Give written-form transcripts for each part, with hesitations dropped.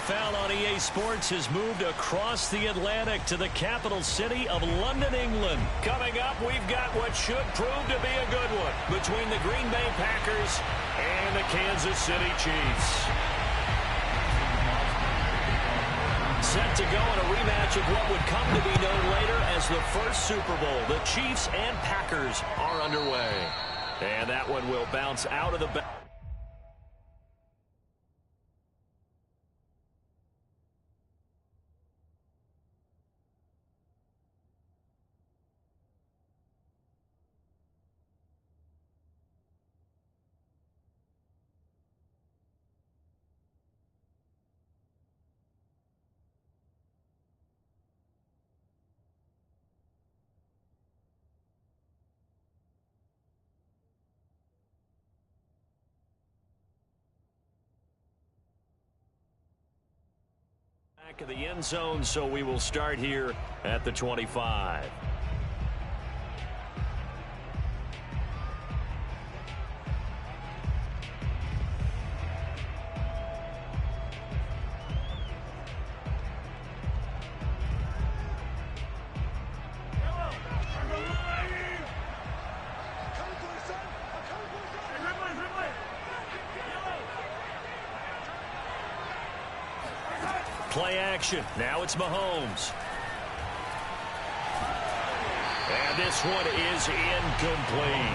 NFL on EA Sports has moved across the Atlantic to the capital city of London, England. Coming up, we've got what should prove to be a good one between the Green Bay Packers and the Kansas City Chiefs. Set to go in a rematch of what would come to be known later as the first Super Bowl. The Chiefs and Packers are underway. And that one will bounce out of the back. Back of the end zone, so we will start here at the 25. Play action. Now it's Mahomes. And this one is incomplete.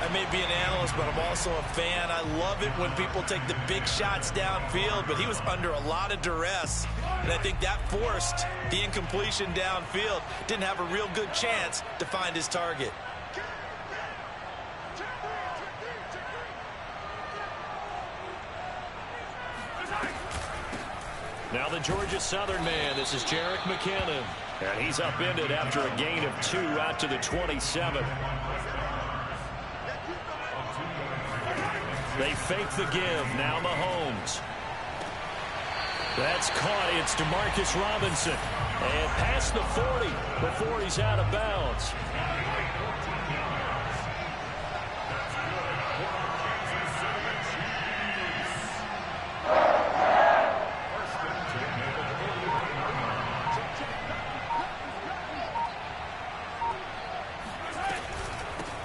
I may be an analyst, but I'm also a fan. I love it when people take the big shots downfield, but he was under a lot of duress, and I think that forced the incompletion downfield. Didn't have a real good chance to find his target. Now the Georgia Southern man, this is Jerick McKinnon. And he's upended after a gain of 2 out to the 27. They fake the give, now Mahomes. That's caught, it's DeMarcus Robinson. And past the 40 before he's out of bounds.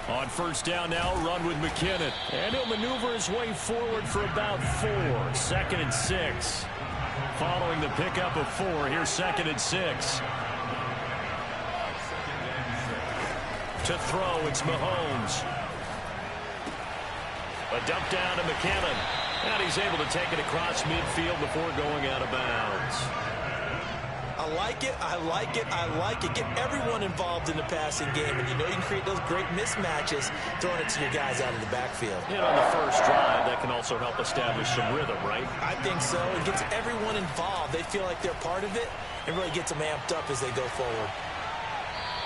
On first down now, run with McKinnon. And he'll maneuver his way forward for about 4. 2nd and 6. Following the pickup of 4, here's 2nd and 6. To throw, it's Mahomes. A dump down to McKinnon. And he's able to take it across midfield before going out of bounds. I like it, I like it, I like it. Get everyone involved in the passing game, and you know you can create those great mismatches throwing it to your guys out of the backfield. And on the first drive, that can also help establish some rhythm, right? I think so. It gets everyone involved. They feel like they're part of it, and really gets them amped up as they go forward.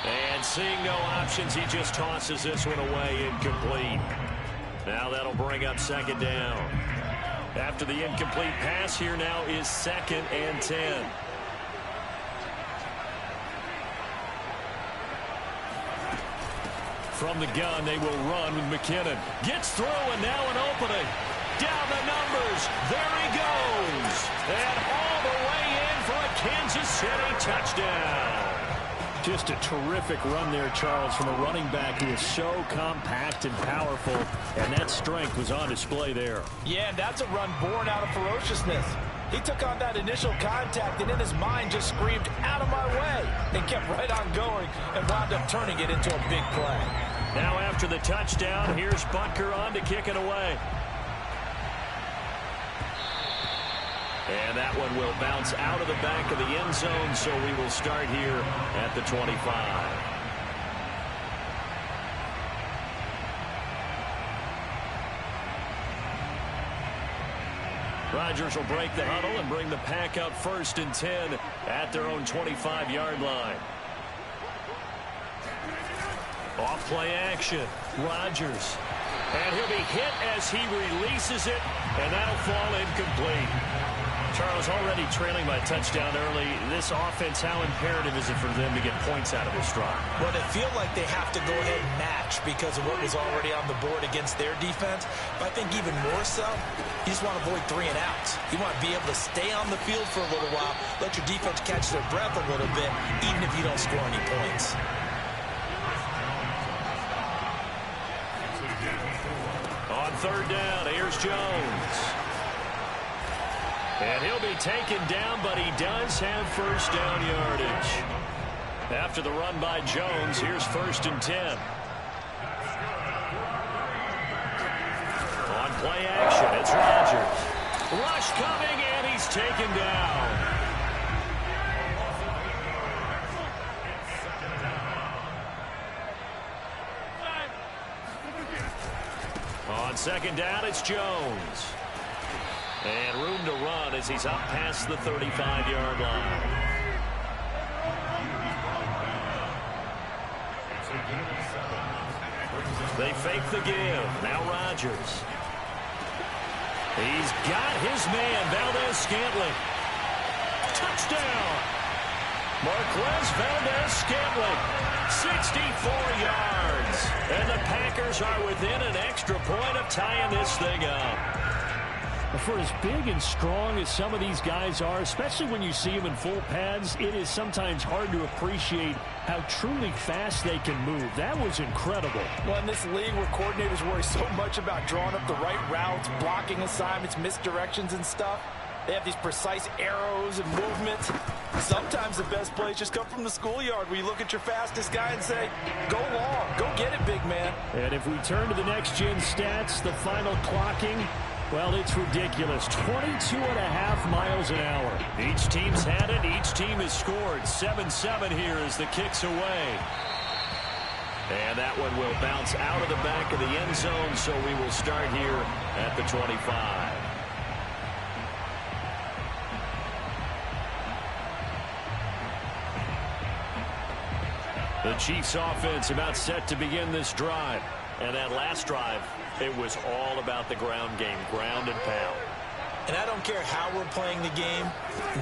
And seeing no options, he just tosses this one away, incomplete. Now that'll bring up 2nd down. After the incomplete pass, here now is 2nd and 10. From the gun, they will run with McKinnon. Gets through, and now an opening. Down the numbers. There he goes. And all the way in for a Kansas City touchdown. Just a terrific run there, Charles, from a running back who is so compact and powerful, and that strength was on display there. Yeah, and that's a run born out of ferociousness. He took on that initial contact and in his mind just screamed, "Out of my way," and kept right on going and wound up turning it into a big play. Now after the touchdown, here's Butker on to kick it away. And that one will bounce out of the back of the end zone, so we will start here at the 25. Rodgers will break the huddle and bring the pack up 1st and 10 at their own 25-yard line. Off play action. Rodgers. And he'll be hit as he releases it, and that'll fall incomplete. Charles, already trailing by a touchdown early. This offense, how imperative is it for them to get points out of this drive? Well, they feel like they have to go ahead and match because of what was already on the board against their defense. But I think even more so, you just want to avoid 3 and outs. You want to be able to stay on the field for a little while, let your defense catch their breath a little bit, even if you don't score any points. On 3rd down, here's Jones. And he'll be taken down, but he does have first down yardage. After the run by Jones, here's 1st and 10. On play action, it's Rodgers. Rush coming, and he's taken down. On 2nd down, it's Jones. And room to run as he's up past the 35-yard line. They fake the give. Now Rodgers. He's got his man, Valdez-Scantling. Touchdown! Marquez Valdez-Scantling, 64 yards. And the Packers are within an extra point of tying this thing up. For as big and strong as some of these guys are, especially when you see them in full pads, it is sometimes hard to appreciate how truly fast they can move. That was incredible. Well, in this league where coordinators worry so much about drawing up the right routes, blocking assignments, misdirections and stuff, they have these precise arrows and movements. Sometimes the best plays just come from the schoolyard where you look at your fastest guy and say, go long, go get it, big man. And if we turn to the next-gen stats, the final clocking, well, it's ridiculous. 22.5 miles an hour. Each team's had it. Each team has scored. 7-7 here as the kick's away. And that one will bounce out of the back of the end zone, so we will start here at the 25. The Chiefs offense about set to begin this drive. And that last drive, it was all about the ground game, ground and pound. And I don't care how we're playing the game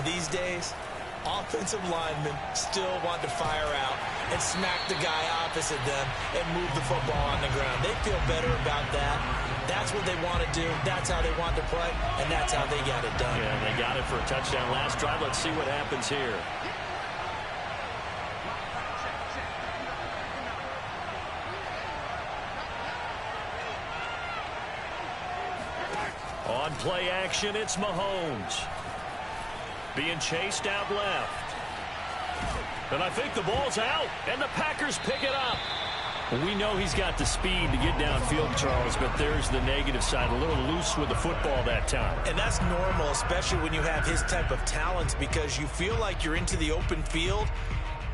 these days, offensive linemen still want to fire out and smack the guy opposite them and move the football on the ground. They feel better about that. That's what they want to do. That's how they want to play, and that's how they got it done. Yeah, they got it for a touchdown last drive. Let's see what happens here. On play action, it's Mahomes. Being chased out left. And I think the ball's out, and the Packers pick it up. Well, we know he's got the speed to get downfield, Charles, but there's the negative side. A little loose with the football that time. And that's normal, especially when you have his type of talents, because you feel like you're into the open field,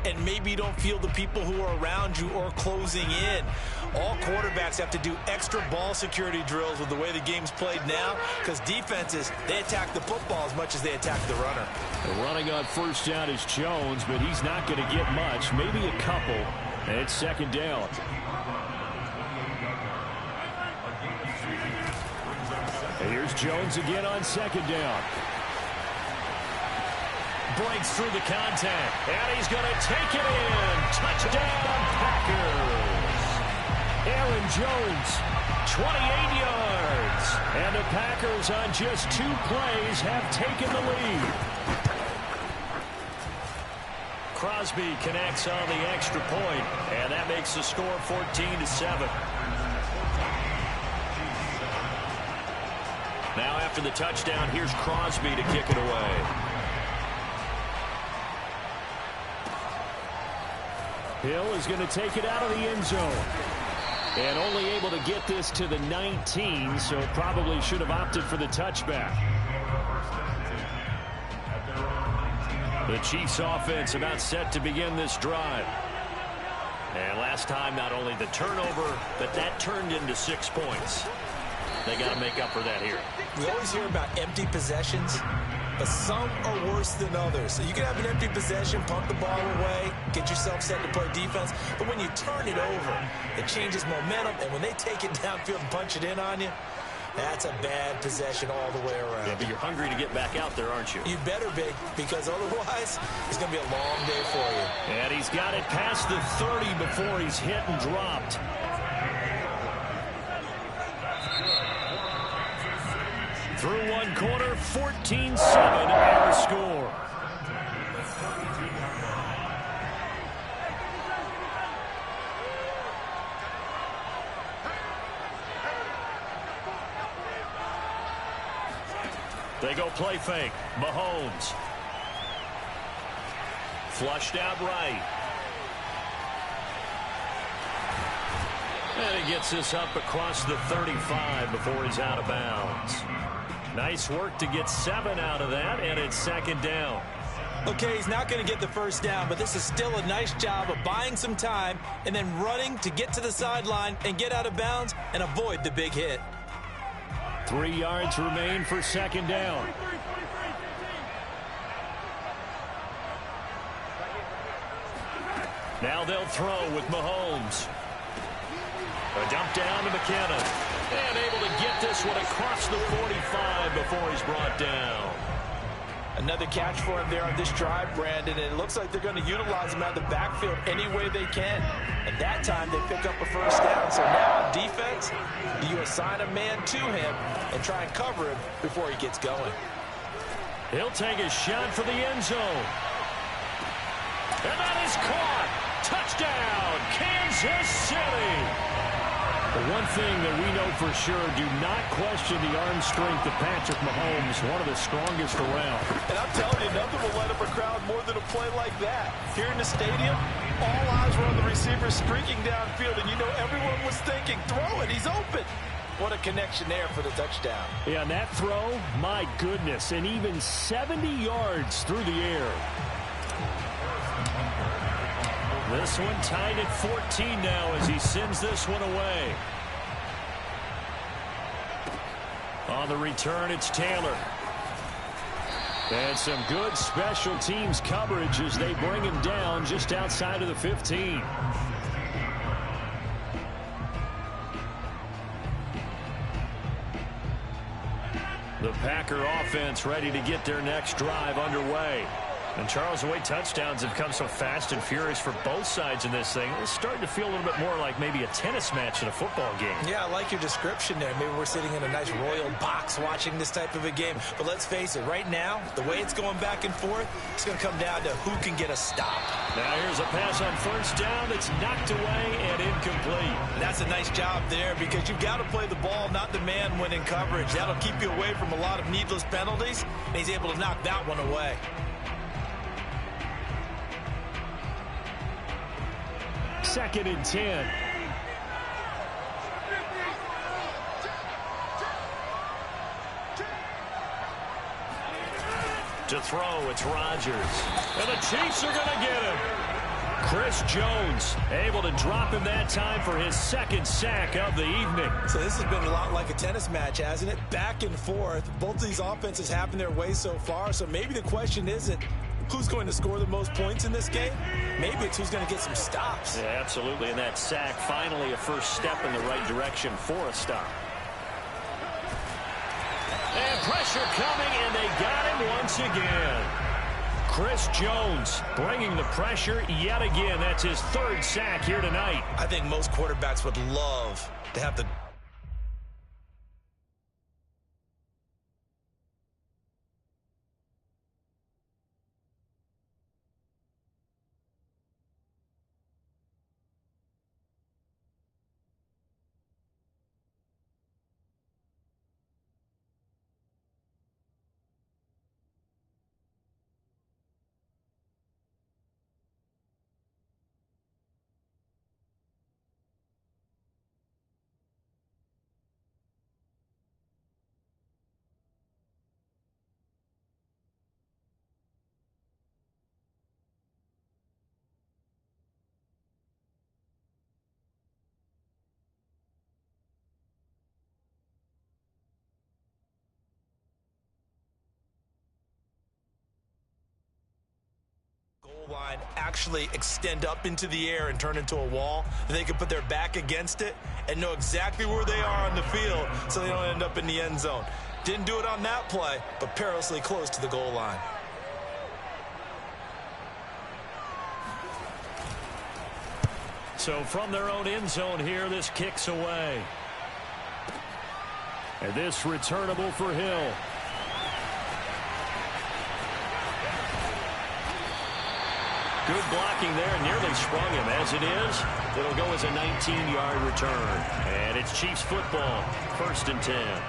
and maybe you don't feel the people who are around you or closing in. All quarterbacks have to do extra ball security drills with the way the game's played now, because defenses, they attack the football as much as they attack the runner. The running on 1st down is Jones, but he's not going to get much, maybe a couple, and it's 2nd down. And here's Jones again on 2nd down. Breaks through the contact, and he's going to take it in. Touchdown, Packers. Aaron Jones, 28 yards. And the Packers on just 2 plays have taken the lead. Crosby connects on the extra point, and that makes the score 14-7. Now after the touchdown, here's Crosby to kick it away. Hill is going to take it out of the end zone. And only able to get this to the 19, so probably should have opted for the touchback. The Chiefs offense about set to begin this drive. And last time, not only the turnover, but that turned into 6 points. They got to make up for that here. We always hear about empty possessions, but some are worse than others. So you can have an empty possession, pump the ball away, get yourself set to play defense. But when you turn it over, it changes momentum. And when they take it downfield and punch it in on you, That's a bad possession all the way around. Yeah, but you're hungry to get back out there, aren't you? You better be, because otherwise it's going to be a long day for you. And he's got it past the 30 before he's hit and dropped. Through one quarter, 14-7 our score. They go play fake. Mahomes. Flushed out right. And he gets this up across the 35 before he's out of bounds. Nice work to get 7 out of that, and it's second down. Okay, he's not going to get the first down, but this is still a nice job of buying some time and then running to get to the sideline and get out of bounds and avoid the big hit. 3 yards remain for second down. Now they'll throw with Mahomes. A dump down to McKinnon. And able to get this one across the 45 before he's brought down. Another catch for him there on this drive, Brandon, and it looks like they're going to utilize him out of the backfield any way they can. And that time they pick up a first down. So now on defense, you assign a man to him and try and cover him before he gets going. He'll take a shot for the end zone. And that is caught. Touchdown, Kansas City. The one thing that we know for sure, do not question the arm strength of Patrick Mahomes, one of the strongest around. And I'm telling you, nothing will light up a crowd more than a play like that. Here in the stadium, all eyes were on the receiver streaking downfield, and you know everyone was thinking, throw it, he's open. What a connection there for the touchdown. Yeah, and that throw, my goodness, and even 70 yards through the air. This one tied at 14 now as he sends this one away. On the return, it's Taylor. And some good special teams coverage as they bring him down just outside of the 15. The Packer offense ready to get their next drive underway. And Charles, the way touchdowns have come so fast and furious for both sides in this thing, it's starting to feel a little bit more like maybe a tennis match in a football game. Yeah, I like your description there. Maybe we're sitting in a nice royal box watching this type of a game. But let's face it, right now, the way it's going back and forth, it's going to come down to who can get a stop. Now here's a pass on first down that's knocked away and incomplete. That's a nice job there because you've got to play the ball, not the man when in coverage. That'll keep you away from a lot of needless penalties, and he's able to knock that one away. Second and 10. To throw, it's Rodgers. And the Chiefs are going to get him. Chris Jones able to drop him that time for his second sack of the evening. So this has been a lot like a tennis match, hasn't it? Back and forth. Both of these offenses happen their way so far, so maybe the question isn't who's going to score the most points in this game? Maybe it's who's going to get some stops. Yeah, absolutely. And that sack, finally a first step in the right direction for a stop. And pressure coming, and they got him once again. Chris Jones bringing the pressure yet again. That's his third sack here tonight. I think most quarterbacks would love to have the line actually extend up into the air and turn into a wall. They can put their back against it and know exactly where they are on the field so they don't end up in the end zone. Didn't do it on that play, but perilously close to the goal line. So from their own end zone here, this kicks away. And this returnable for Hill. Good blocking there, nearly sprung him. As it is, it'll go as a 19-yard return. And it's Chiefs football, 1st and 10.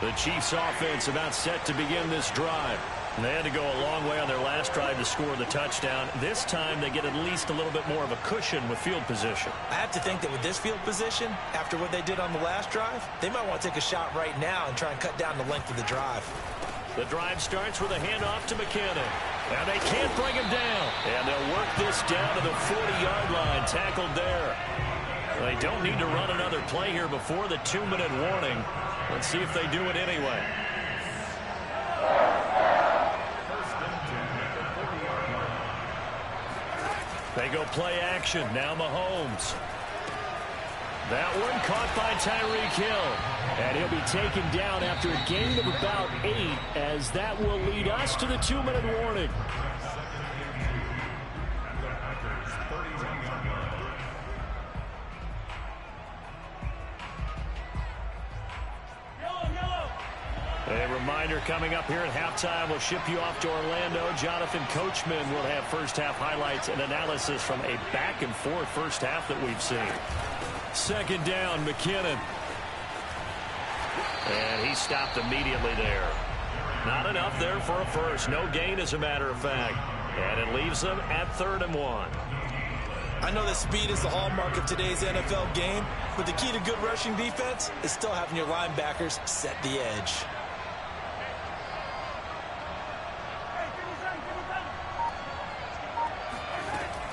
The Chiefs offense about set to begin this drive. They had to go a long way on their last drive to score the touchdown. This time they get at least a little bit more of a cushion with field position. I have to think that with this field position, after what they did on the last drive, they might want to take a shot right now and try and cut down the length of the drive. The drive starts with a handoff to McKinnon. And they can't bring him down. And they'll work this down to the 40-yard line, tackled there. They don't need to run another play here before the 2-minute warning. Let's see if they do it anyway. They go play action. Now Mahomes. That one caught by Tyreek Hill. And he'll be taken down after a gain of about 8, as that will lead us to the 2-minute warning. A reminder coming up here at halftime, we'll ship you off to Orlando. Jonathan Coachman will have first-half highlights and analysis from a back-and-forth first half that we've seen. 2nd down, McKinnon. And he stopped immediately there. Not enough there for a first. No gain, as a matter of fact. And it leaves them at 3rd and 1. I know that speed is the hallmark of today's NFL game, but the key to good rushing defense is still having your linebackers set the edge.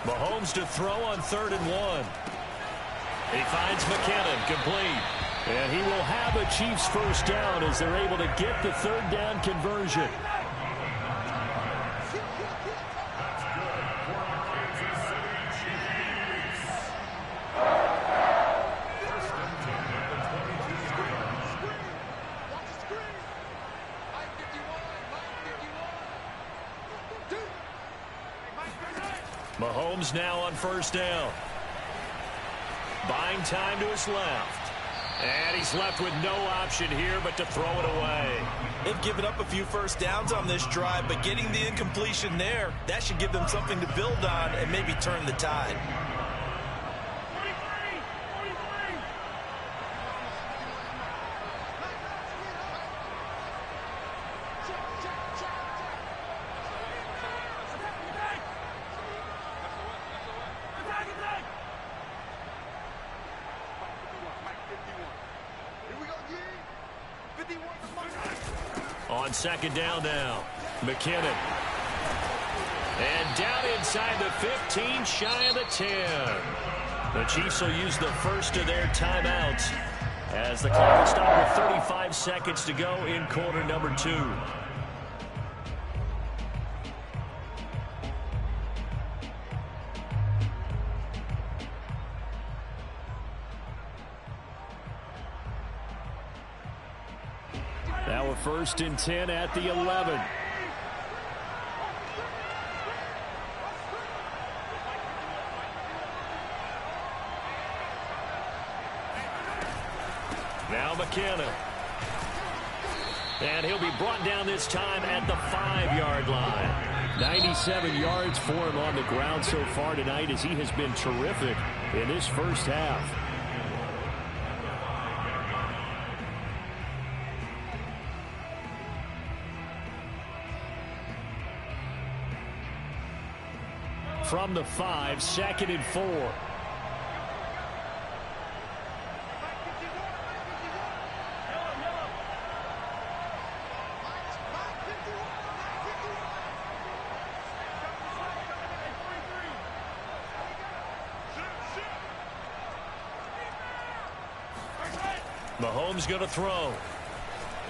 Mahomes to throw on 3rd and 1. He finds McKinnon, complete. And he will have a Chiefs first down as they're able to get the 3rd down conversion. Mahomes now on 1st down. Buying time to his left. And he's left with no option here but to throw it away. They've given up a few first downs on this drive, but getting the incompletion there, that should give them something to build on and maybe turn the tide. On 2nd down now, McKinnon. And down inside the 15, shy of the 10. The Chiefs will use the first of their timeouts as the clock will stop with 35 seconds to go in quarter number 2. Now a 1st and 10 at the 11. Now McKinnon. And he'll be brought down this time at the 5-yard line. 97 yards for him on the ground so far tonight, as he has been terrific in this first half. From the 5, 2nd and 4. Mahomes going to throw.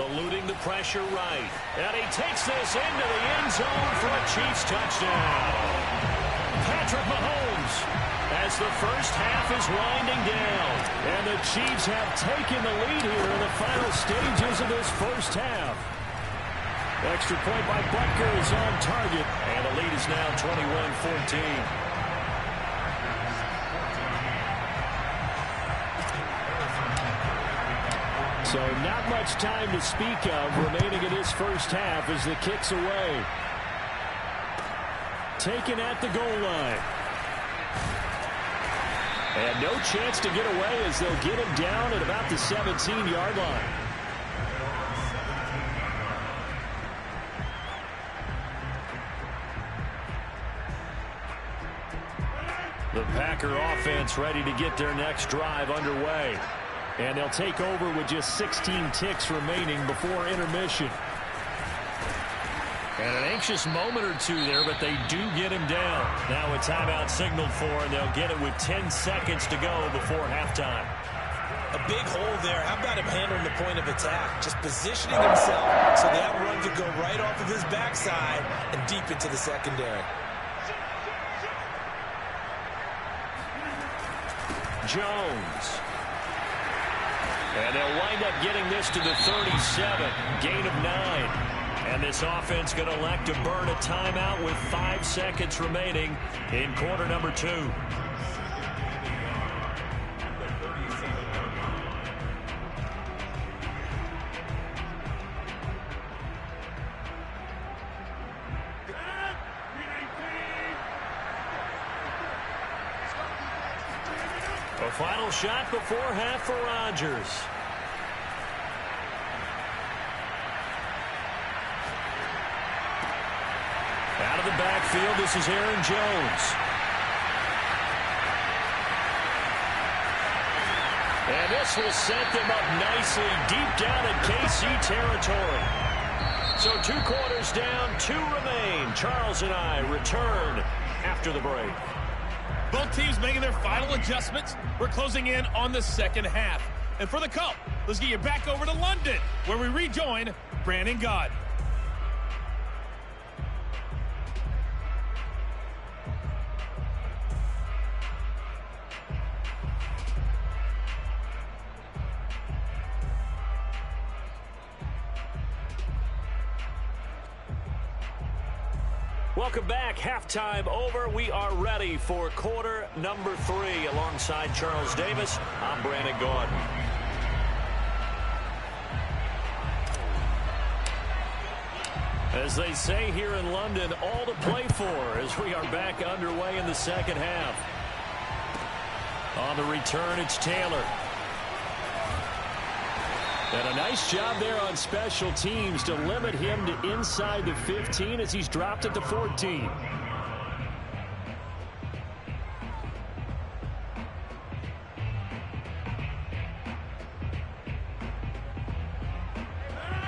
Eluding the pressure right. And he takes this into the end zone for a Chiefs touchdown. Patrick Mahomes as the first half is winding down. And the Chiefs have taken the lead here in the final stages of this first half. Extra point by Butker is on target. And the lead is now 21-14. So not much time to speak of remaining in this first half as the kick's away. Taken at the goal line. And no chance to get away as they'll get him down at about the 17-yard line. The Packer offense ready to get their next drive underway. And they'll take over with just 16 ticks remaining before intermission. And an anxious moment or two there, but they do get him down. Now a timeout signaled for, and they'll get it with 10 seconds to go before halftime. A big hole there. How about him handling the point of attack? Just positioning himself so that run could go right off of his backside and deep into the secondary. Jones. And they'll wind up getting this to the 37. Gain of 9. And this offense going to elect to burn a timeout with 5 seconds remaining in quarter number 2. A final shot before half for Rodgers. Out of the backfield, this is Aaron Jones. And this will set them up nicely deep down in KC territory. So 2 quarters down, 2 remain. Charles and I return after the break. Both teams making their final adjustments. We're closing in on the second half. And for the Cup, let's get you back over to London, where we rejoin Brandon Gaudin. Welcome back. Halftime over. We are ready for quarter number 3. Alongside Charles Davis, I'm Brandon Gaudin. As they say here in London, all to play for as we are back underway in the second half. On the return, it's Taylor. And a nice job there on special teams to limit him to inside the 15 as he's dropped at the 14.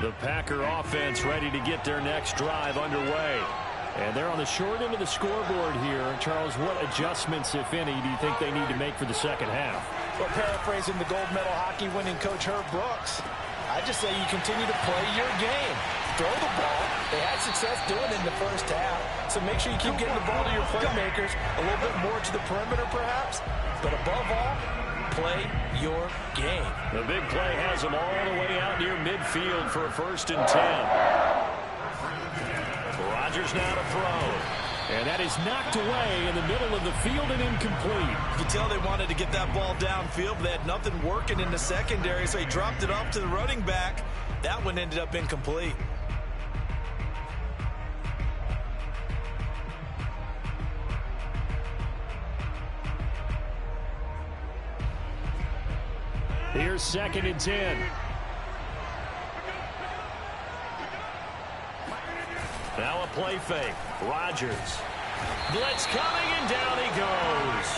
The Packer offense ready to get their next drive underway. And they're on the short end of the scoreboard here. Charles, what adjustments, if any, do you think they need to make for the second half? Well, paraphrasing the gold medal hockey winning coach Herb Brooks, I just say you continue to play your game. Throw the ball. They had success doing it in the first half. So make sure you keep getting the ball to your playmakers, a little bit more to the perimeter perhaps. But above all, play your game. The big play has them all the way out near midfield for a 1st and 10. Rodgers now to throw. And that is knocked away in the middle of the field and incomplete. You can tell they wanted to get that ball downfield, but they had nothing working in the secondary, so he dropped it off to the running back. That one ended up incomplete. Here's 2nd and 10. Now a play fake. Rodgers. Blitz coming, and down he goes.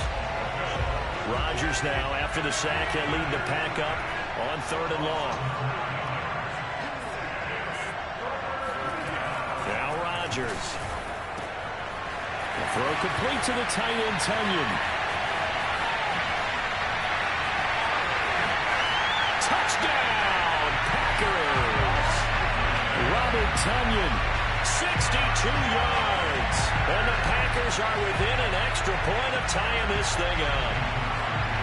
Rodgers now, after the sack, he'll lead the pack up on 3rd and long. Now Rodgers. The throw complete to the tight end, Tunyon. Touchdown! Tonyan, 62 yards. And the Packers are within an extra point of tying this thing up.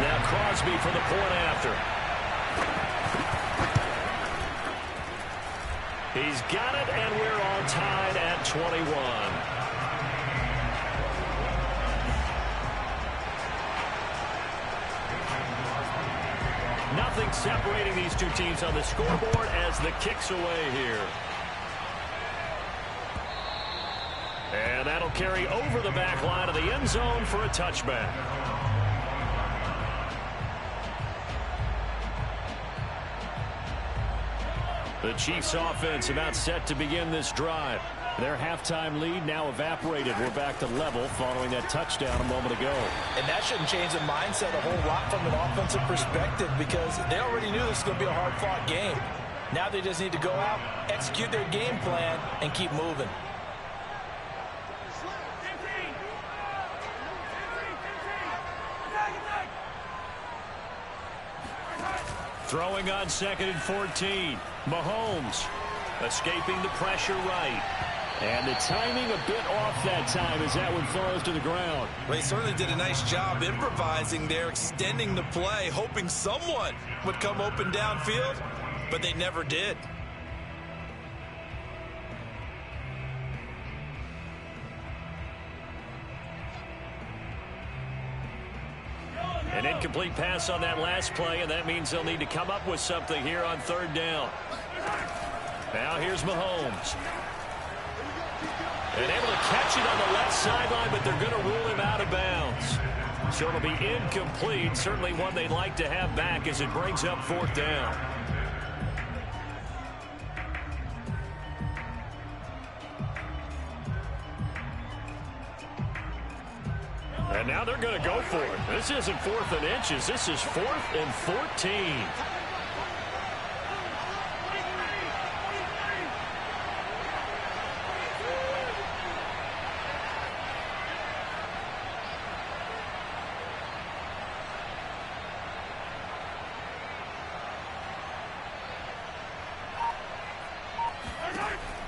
Now Crosby for the point after. He's got it, and we're all tied at 21. Nothing separating these two teams on the scoreboard as the kick's away here. And that'll carry over the back line of the end zone for a touchback. The Chiefs offense about set to begin this drive. Their halftime lead now evaporated. We're back to level following that touchdown a moment ago. And that shouldn't change the mindset a whole lot from an offensive perspective because they already knew this was going to be a hard-fought game. Now they just need to go out, execute their game plan, and keep moving. Throwing on 2nd and 14. Mahomes escaping the pressure right. And the timing a bit off that time as that one falls to the ground. Well, he certainly did a nice job improvising there, extending the play, hoping someone would come open downfield, but they never did. An incomplete pass on that last play, and that means they'll need to come up with something here on 3rd down. Now here's Mahomes. And able to catch it on the left sideline, but they're going to rule him out of bounds. So it'll be incomplete. Certainly one they'd like to have back as it brings up 4th down. And now they're going to go for it. This isn't 4th and inches. This is 4th and 14.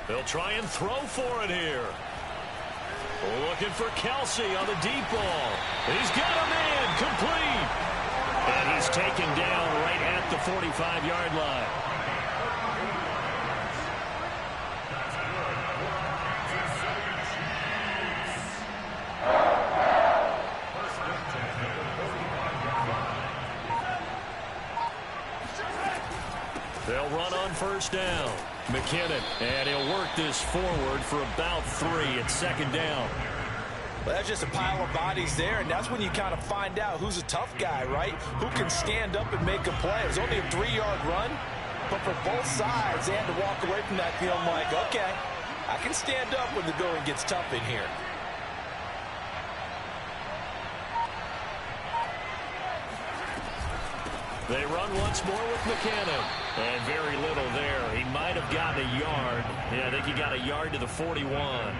They'll try and throw for it here. Looking for Kelsey on the deep ball. He's got a man complete. And he's taken down right at the 45-yard line. They'll run on 1st down. McKinnon, and he'll work this forward for about 3 at 2nd down. Well, that's just a pile of bodies there, and that's when you kind of find out who's a tough guy, right? Who can stand up and make a play. It was only a 3-yard run, but for both sides, they had to walk away from that feeling like, okay, I can stand up when the going gets tough in here. They run once more with McKinnon. And very little there. He might have gotten a yard. Yeah, I think he got a yard to the 41.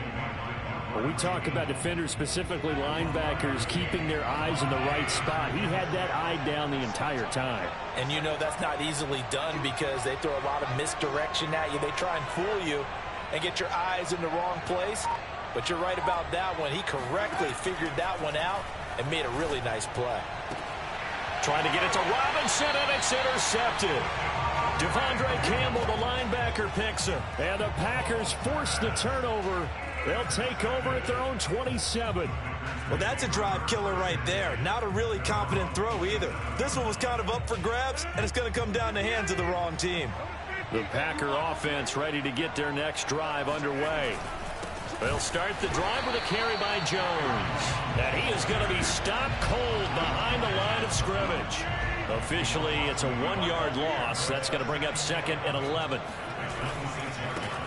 When we talk about defenders, specifically linebackers, keeping their eyes in the right spot, he had that eye down the entire time. And you know that's not easily done because they throw a lot of misdirection at you. They try and fool you and get your eyes in the wrong place. But you're right about that one. He correctly figured that one out and made a really nice play. Trying to get it to Robinson, and it's intercepted. Devondre Campbell, the linebacker, picks him. And the Packers force the turnover. They'll take over at their own 27. Well, that's a drive killer right there. Not a really confident throw either. This one was kind of up for grabs, and it's going to come down the hands of the wrong team. The Packer offense ready to get their next drive underway. They'll start the drive with a carry by Jones. And he is going to be stopped cold behind the line of scrimmage. Officially, it's a 1-yard loss. That's going to bring up 2nd and 11.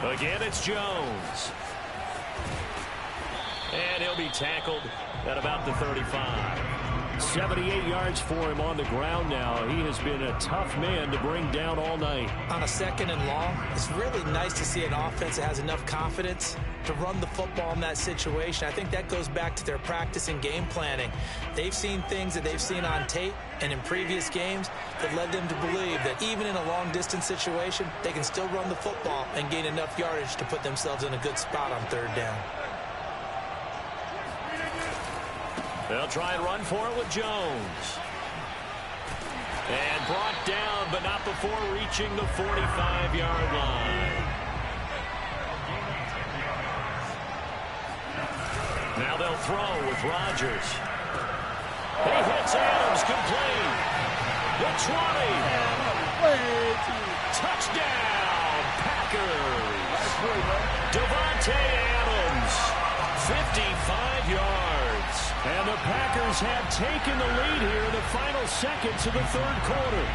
Again, it's Jones. And he'll be tackled at about the 35. 78 yards for him on the ground now. He has been a tough man to bring down all night. On a 2nd and long, it's really nice to see an offense that has enough confidence to run the football in that situation. I think that goes back to their practice and game planning. They've seen things that they've seen on tape and in previous games that led them to believe that even in a long-distance situation, they can still run the football and gain enough yardage to put themselves in a good spot on 3rd down. They'll try and run for it with Jones. And brought down, but not before reaching the 45-yard line. Now they'll throw with Rodgers. He hits Adams complete. The 20. Touchdown, Packers. Davante Adams, 55 yards. And the Packers have taken the lead here in the final seconds of the 3rd quarter.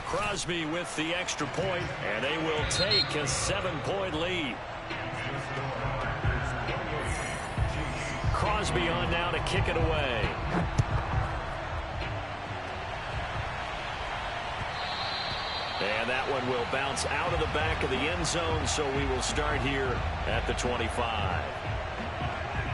Crosby with the extra point, and they will take a 7-point lead. Crosby on now to kick it away. And that one will bounce out of the back of the end zone, so we will start here at the 25.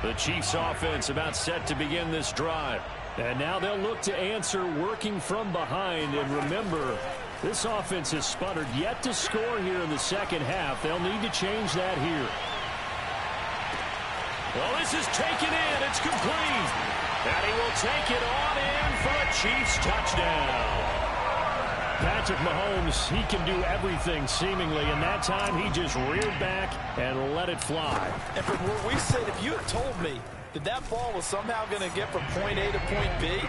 The Chiefs offense about set to begin this drive. And now they'll look to answer working from behind. And remember, this offense has sputtered yet to score here in the 2nd half. They'll need to change that here. Well, this is taken in. It's complete. And he will take it on in for a Chiefs touchdown. Patrick Mahomes, he can do everything seemingly, and that time he just reared back and let it fly. And from where we sit, if you had told me that that ball was somehow going to get from point A to point B,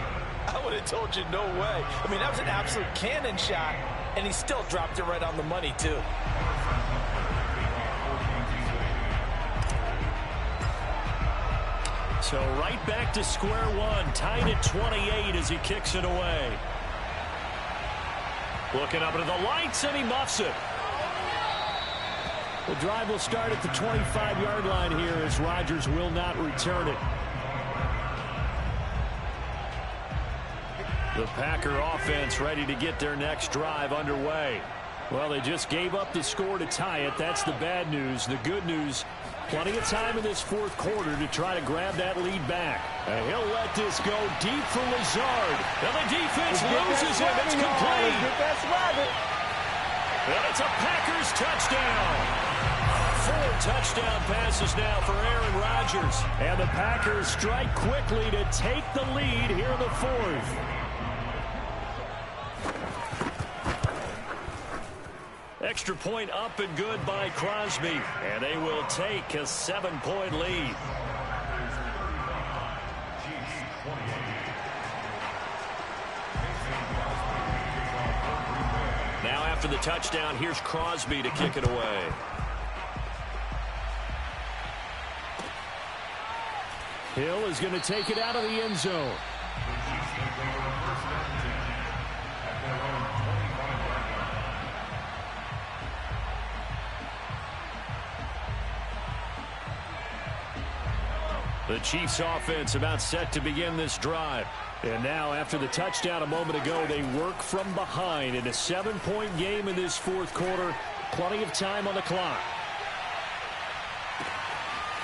I would have told you no way. I mean, that was an absolute cannon shot, and he still dropped it right on the money, too. So right back to square one, tied at 28 as he kicks it away. Looking up into the lights, and he muffs it. The drive will start at the 25-yard line here as Rodgers will not return it. The Packer offense ready to get their next drive underway. Well, they just gave up the score to tie it. That's the bad news. The good news, plenty of time in this 4th quarter to try to grab that lead back. And he'll let this go deep for Lazard. And the defense loses him. It's complete. And it's a Packers touchdown. 4 touchdown passes now for Aaron Rodgers. And the Packers strike quickly to take the lead here in the 4th. Extra point up and good by Crosby. And they will take a 7-point lead. Now after the touchdown, here's Crosby to kick it away. Hill is going to take it out of the end zone. The Chiefs offense about set to begin this drive. And now after the touchdown a moment ago, they work from behind in a 7-point game in this 4th quarter. Plenty of time on the clock.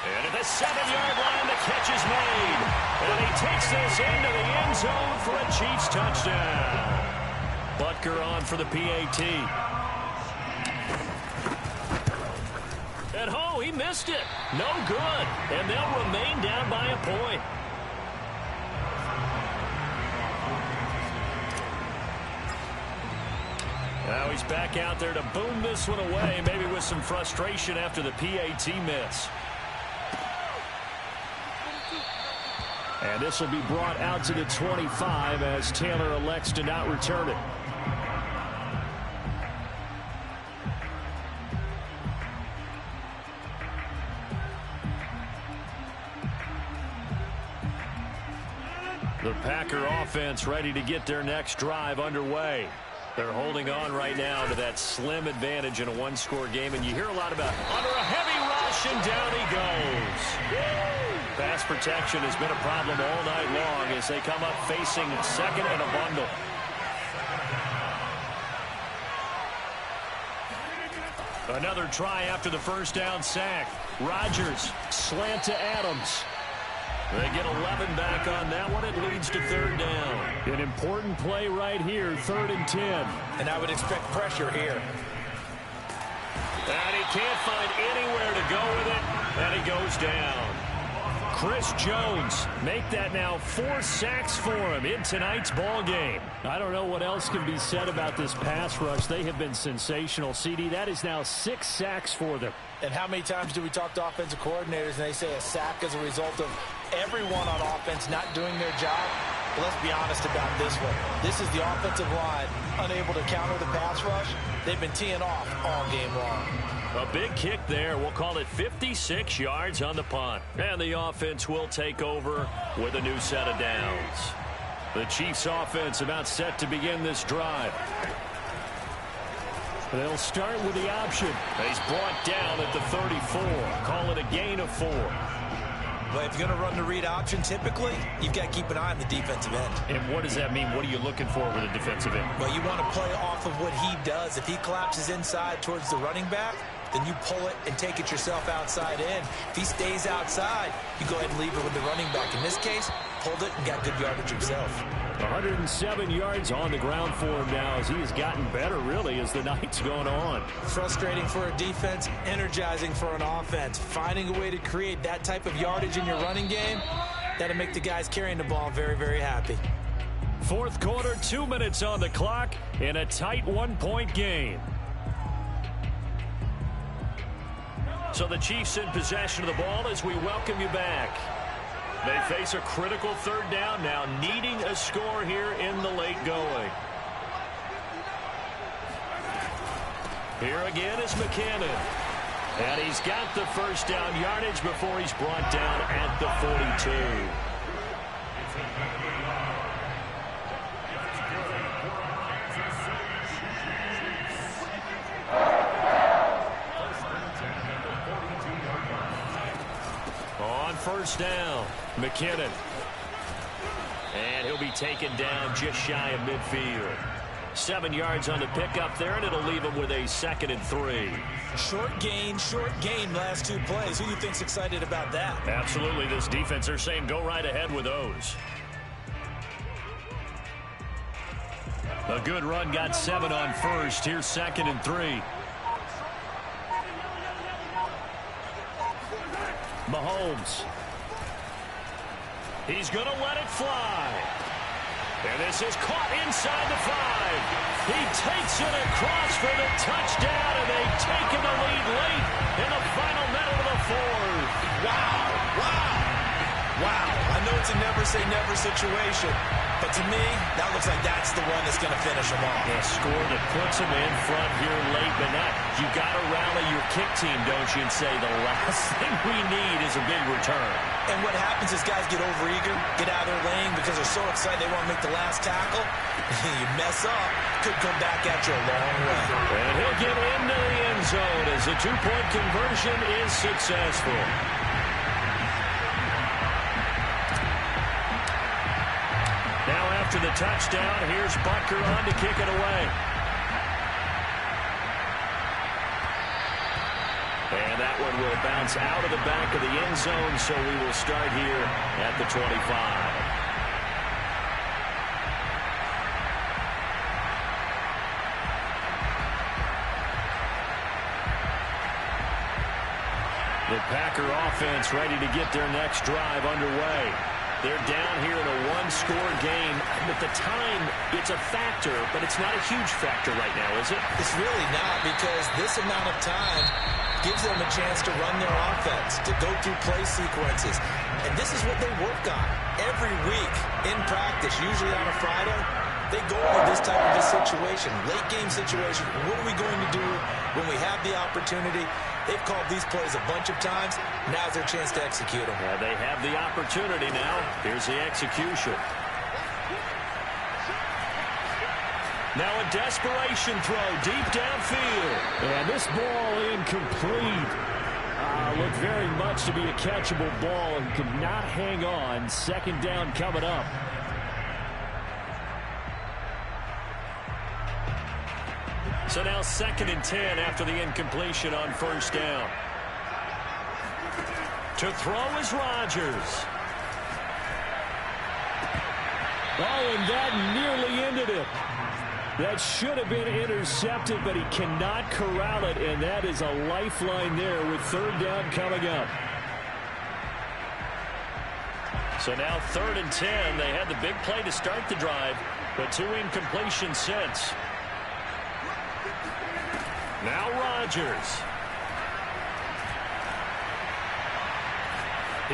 And at the 7-yard line, the catch is made. And he takes this into the end zone for a Chiefs touchdown. Butker on for the PAT. And oh, he missed it. No good. And they'll remain down by a point. Now he's back out there to boom this one away, maybe with some frustration after the PAT miss. And this will be brought out to the 25 as Taylor elects to not return it. The Packer offense ready to get their next drive underway. They're holding on right now to that slim advantage in a one-score game, and you hear a lot about under a heavy rush. rush, and down he goes. Pass protection has been a problem all night long as they come up facing second and a bundle. Another try after the first down sack. Rodgers, slant to Adams. They get 11 back on that one. It leads to third down. An important play right here, 3rd and 10. And I would expect pressure here. And he can't find anywhere to go with it, and he goes down. Chris Jones, make that now 4 sacks for him in tonight's ball game. I don't know what else can be said about this pass rush. They have been sensational, CD. That is now 6 sacks for them. And how many times do we talk to offensive coordinators and they say a sack is a result of everyone on offense not doing their job? Well, let's be honest about this one. This is the offensive line unable to counter the pass rush. They've been teeing off all game long. A big kick there. We'll call it 56 yards on the punt. And the offense will take over with a new set of downs. The Chiefs offense about set to begin this drive. They'll start with the option. He's brought down at the 34. Call it a gain of 4. But if you're going to run the read option, typically, you've got to keep an eye on the defensive end. And what does that mean? What are you looking for with a defensive end? Well, you want to play off of what he does. If he collapses inside towards the running back, then you pull it and take it yourself outside in. If he stays outside, you go ahead and leave it with the running back. In this case, pulled it and got good yardage himself. 107 yards on the ground for him now as he has gotten better, really, as the night's gone on. Frustrating for a defense, energizing for an offense. Finding a way to create that type of yardage in your running game, that'll make the guys carrying the ball very, very happy. Fourth quarter, 2 minutes on the clock in a tight 1-point game. So the Chiefs in possession of the ball as we welcome you back. They face a critical third down now, needing a score here in the late going. Here again is McKinnon. And he's got the first down yardage before he's brought down at the 42. On first down, McKinnon. And he'll be taken down just shy of midfield. 7 yards on the pickup there, and it'll leave him with a 2nd and 3. Short gain last 2 plays. Who do you think's excited about that? Absolutely, this defense, they're saying go right ahead with those. A good run, got 7 on first. Here's 2nd and 3. Mahomes. He's going to let it fly. And this is caught inside the 5. He takes it across for the touchdown, and they've taken the lead late in the final minute of the 4th. Wow. I know it's a never-say-never situation, but to me, that looks like that's the one that's going to finish them off. A score that puts them in front here late, but not. You got to rally your kick team, don't you, and say the last thing we need is a big return. And what happens is guys get overeager, get out of their lane because they're so excited they want to make the last tackle. You mess up, could come back at you a long way. And he'll get into the end zone as the 2-point conversion is successful. Now after the touchdown, here's Butker on to kick it away. And that one will bounce out of the back of the end zone, so we will start here at the 25. The Packer offense ready to get their next drive underway. They're down here in a 1-score game. At the time, it's a factor, but it's not a huge factor right now, is it? It's really not, because this amount of time gives them a chance to run their offense, to go through play sequences. And this is what they work on every week in practice, usually on a Friday. They go into this type of a situation, late game situation. What are we going to do when we have the opportunity? They've called these plays a bunch of times. Now's their chance to execute them. Yeah, they have the opportunity now. Here's the execution. Now a desperation throw deep downfield. And this ball incomplete. Looked very much to be a catchable ball and could not hang on. Second down coming up. So now 2nd and 10 after the incompletion on first down. To throw is Rodgers. Oh, and that nearly ended it. That should have been intercepted, but he cannot corral it, and that is a lifeline there with 3rd down coming up. So now 3rd and 10. They had the big play to start the drive, but 2 incompletions since. Now Rodgers.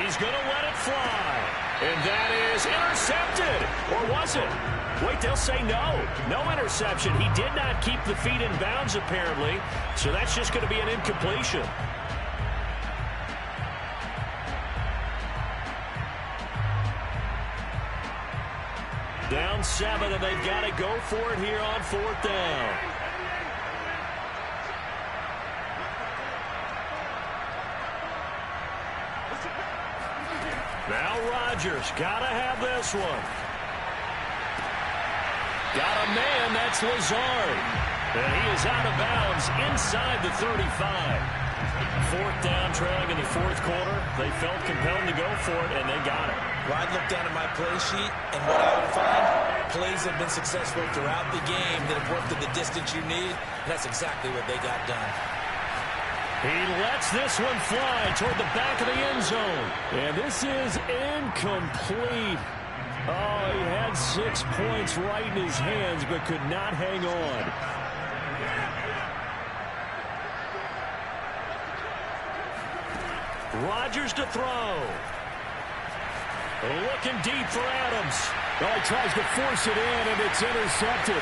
He's going to let it fly. And that is intercepted. Or was it? Wait, they'll say no. No interception. He did not keep the feet in bounds, apparently. So that's just going to be an incompletion. Down 7, and they've got to go for it here on 4th down. Now Rodgers, gotta have this one. Got a man, that's Lazard. And he is out of bounds inside the 35. 4th down, trailing in the 4th quarter. They felt compelled to go for it, and they got it. Well, I'd look down at my play sheet, and what I would find, plays have been successful throughout the game that have worked at the distance you need, and that's exactly what they got done. He lets this one fly toward the back of the end zone. And this is incomplete. Oh, he had 6 points right in his hands, but could not hang on. Rodgers to throw. Looking deep for Adams. Oh, he tries to force it in, and it's intercepted.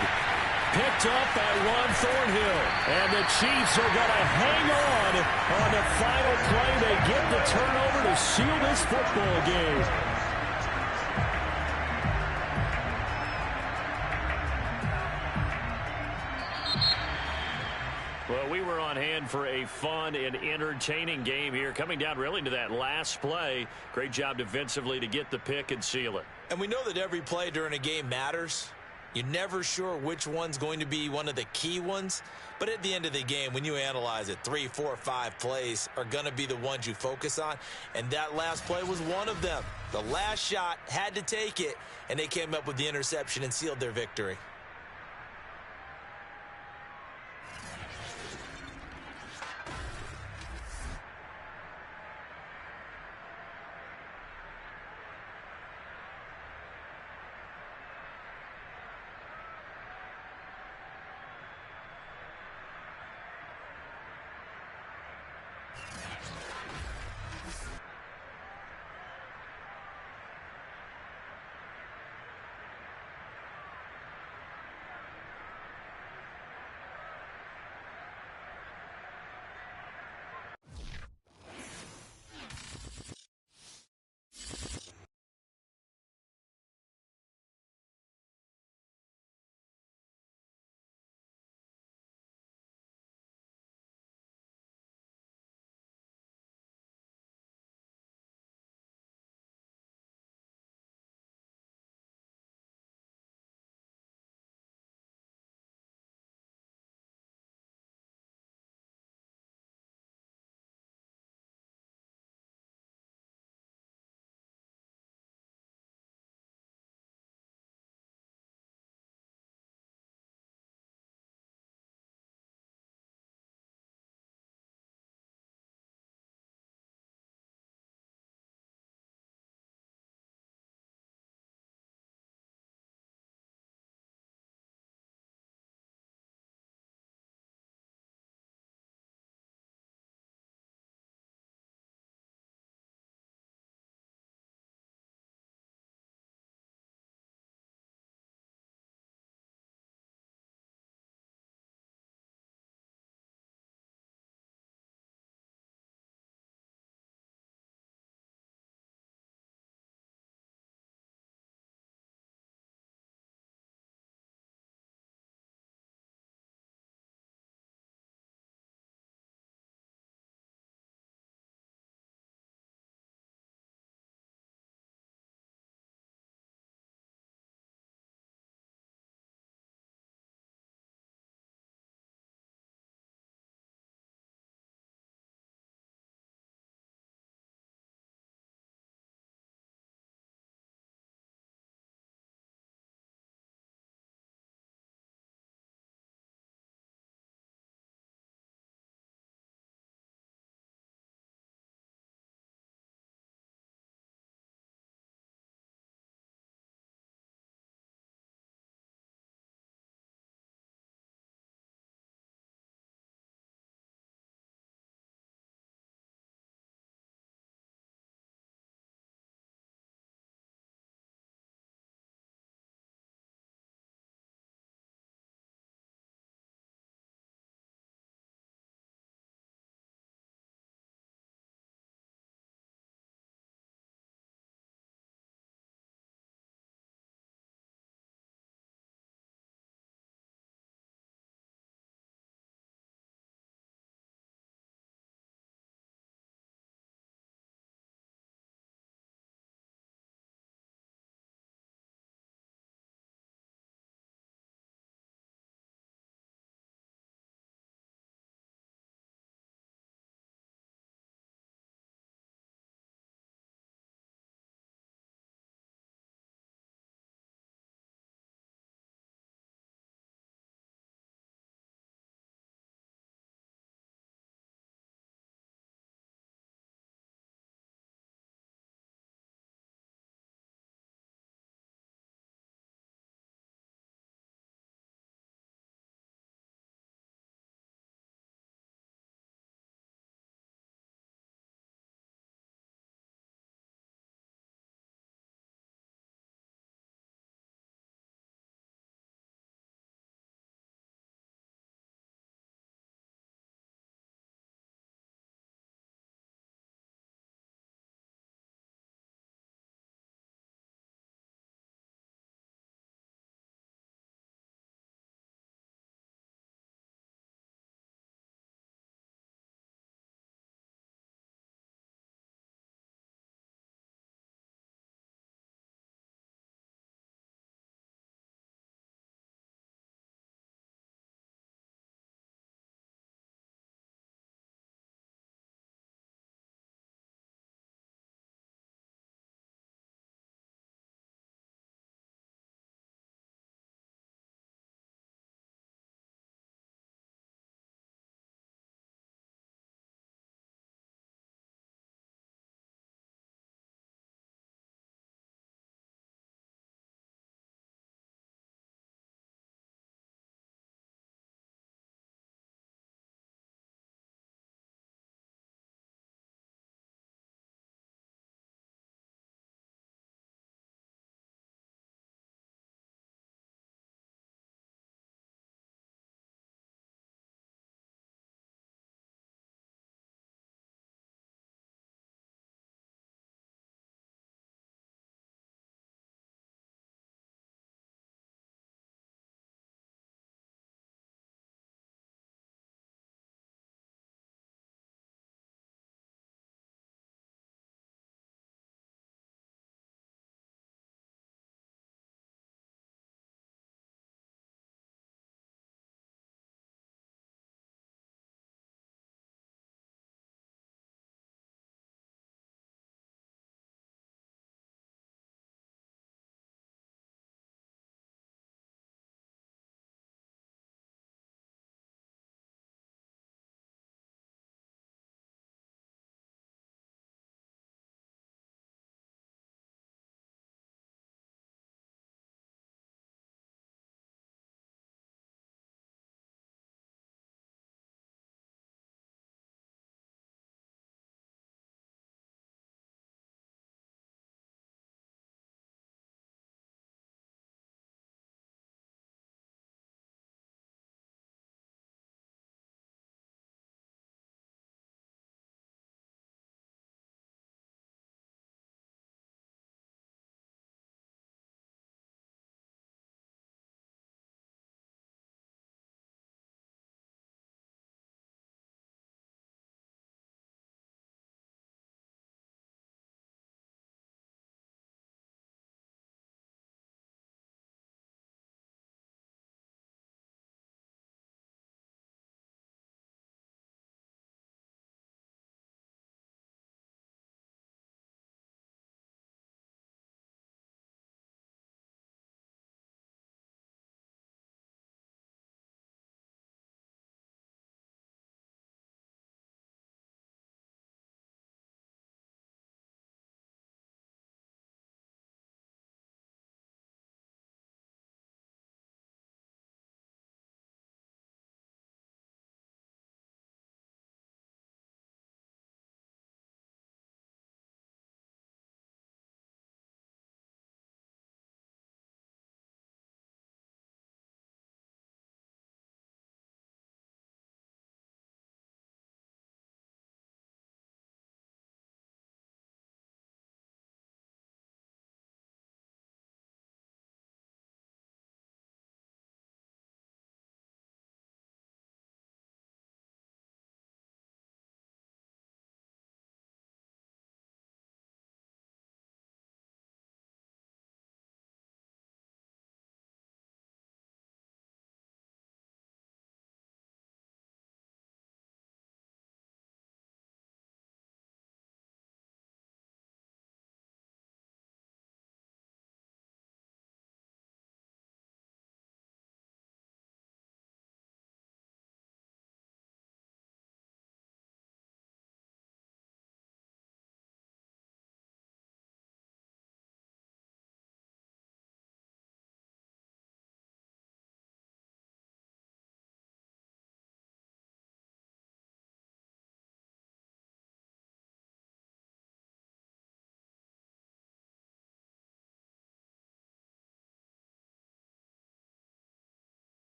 Picked up by Ron Thornhill. And the Chiefs are going to hang on the final play. They get the turnover to seal this football game. Well, we were on hand for a fun and entertaining game here. Coming down really to that last play. Great job defensively to get the pick and seal it. And we know that every play during a game matters. You're never sure which one's going to be one of the key ones. But at the end of the game, when you analyze it, 3, 4, 5 plays are going to be the ones you focus on. And that last play was one of them. The last shot had to take it, and they came up with the interception and sealed their victory.